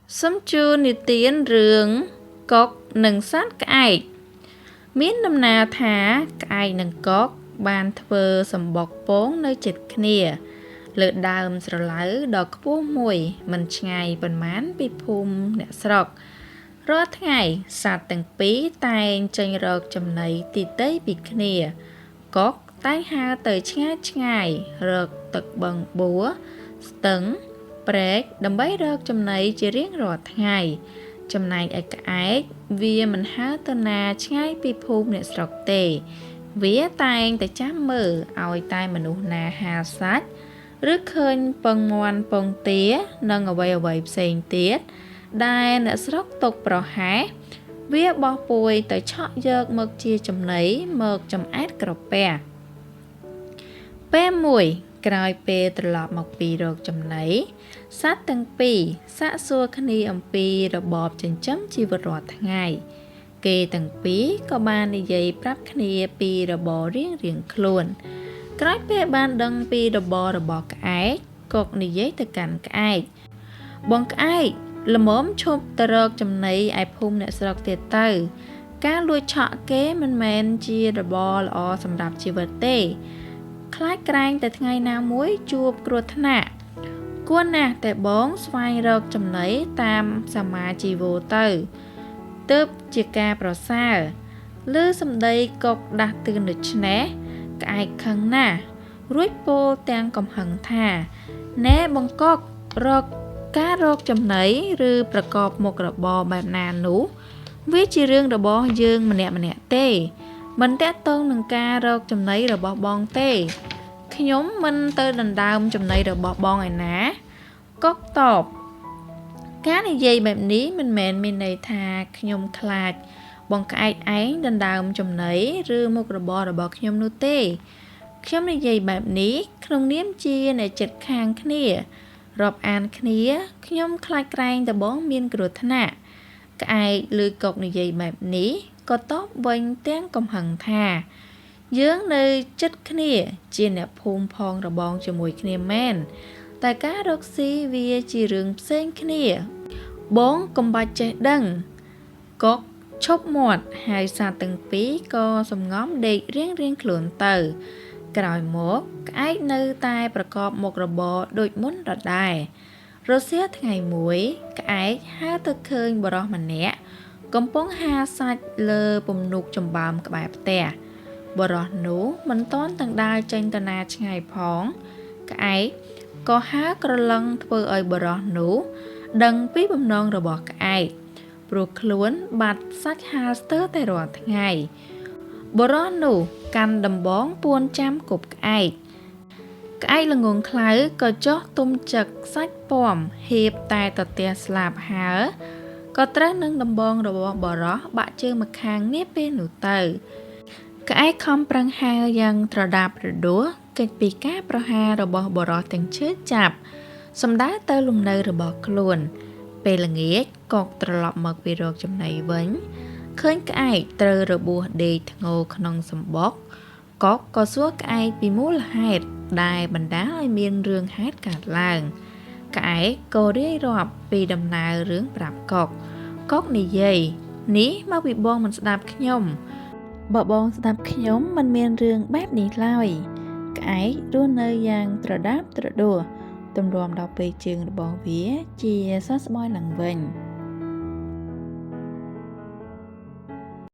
Sấm chư nì tiến rường cốc nâng sát cái miến nâm na thá cái nâng cốc bàn thơ sầm bọc bốn nơi chịch khnia lượt đàm sờ lái đọc bố mùi mình ngày bần mán bị phùm nẹ sọc rót ngày sạt tầng pí tay tranh rợt chầm này tì tế bị khnia cốc tay ha tới ngày rợt tật bằng búa tấn break đầm bấy rớt chầm này chỉ riêng rồi ngày chầm này ở cái vì mình há tên là ngay bị phùm nè sọc tề vía tay tại chám mờ oi tay mình u na hà sát rước khơi bông ngoan bông tía nâng ở vậy xèn tiết đai nè sọc tục pro há vía bỏ bùi tới chọn giật mực chia chầm nấy mực chầm át cọp bè bé mùi cài pê từ lọp một pì rồi chầm nấy sát tăng pì sát xua khani âm pì rồi bọp chân chấm chi vật rọt ngày kê tăng pí có ban đi dây prap khani pì rồi bò riêng riêng luôn cái pê ban đăng pì rồi bò cái cột đi dây từ cạnh cái bọn cái là mớm chụp tờ rợt chầm nấy ai phun nè sọc tiệt tử cá lùi chọ kế men chia rồi bò là sầm đạp chi vật têคล้ายแกรงแต่ថ្ងៃណាមួយជួបគ្រោះថ្នាក់គួរណាស់តែបងស្វែងរកចំណីតាមសមាជីវោទៅទើបជាការប្រសើរឮសម្ដីកុកដាស់តឿនដូច្នេះក្អែកខឹងណាស់រួចពោលទាំងកំហឹងថាណែបង្កប់រកការរកចំណីឬប្រកបមុខរបរបែបណានោះវាជារឿងរបស់យើងម្នាក់ទេមិនតាក់ទងនឹងការរកចំណីរបស់បងទេខ្ញុំមិនទៅដណ្ដើមចំណីរបស់បងឯណាកុកតបការនិយាយបែបនេះមិនមែនមានន័យថាខ្ញុំខ្លាចបងក្អែកឯងដណ្ដើមចំណីឬមុខរបររបស់ខ្ញុំនោះទេខ្ញុំនិយាយបែបនេះក្នុងនាមជាអ្នកចិត្តខាងគ្នារាប់អានគ្នាខ្ញុំខ្លាចក្រែងតែបងមានគ្រោះថ្នាក់ក្អែកឬកុកនិយាយបែបនេះក៏តបវិញទាំងកំហឹងថាយើងនៅចិត្តគ្នាជាអ្នកភូមិផងរបងជាមួយគ្នាមែនតែការរកស៊ីវាជារឿងផ្សេងគ្នាបងកុំបាច់ចេះដឹងកុកឈប់មាត់ហើយសាទាំងពីរក៏សំងំដេករៀងខ្លួនទៅក្រោយមកក្អែកនៅតែប្រកបមុខរបរដូចមុនដដែលរសៀលថ្ងៃមួយក្អែកហើរទៅឃើញបរិសម្នាក់កំពុងហាសាច់លើពំនុកចំបើមក្បែរផ្ទះបរិសនោះមិនតន់ទាំងដើរចេញទៅណាឆ្ងាយផងក្អែកក៏ហើរក្រឡឹងធ្វើឲ្យបរិសនោះដឹងពីបំណងរបស់ក្អែកព្រោះខ្លួនបាត់សាច់ហាលស្ទើរតែរាល់ថ្ងៃបរិសនោះកាន់ដំបងពួនចាំគប់ក្អែកល្ងងខ្លៅក៏ចោះទុំចឹកសាច់ពាំហៀបតែតទះស្លាប់ហើក៏ត្រូវនឹងដំបងរបស់បរោះបាក់ជើងម្ខាងនេះពេលនោះទៅក្អែកខំប្រឹងហើរយ៉ាងត្រដាបត្រដួសកិច្ចពីការប្រហាររបស់បរោះទាំងឈើចាប់សំដៅទៅលំនៅរបស់ខ្លួនពេលល្ងាចកកត្រឡប់មកពីរកចំណីវិញឃើញក្អែកត្រូវរបួសដេកធ្ងោក្នុងសម្បុកកកក៏សួរក្អែកពីមូលហេតុដែលបណ្ដាលឲ្យមានរឿងហេតុកើតឡើងក្អែកក៏រាយរាប់ពីដំណើររឿងប្រាប់កកនិយាយនេះមកពីបងមិនស្ដាប់ខ្ញុំបើបងស្ដាប់ខ្ញុំមិនមានរឿងបែបនេះឡើយក្អែករស់នៅយ៉ាងត្រដាបត្រដួសទម្រាំដល់ពេលជើងរបស់វាជាសះស្បើយឡើងវិញ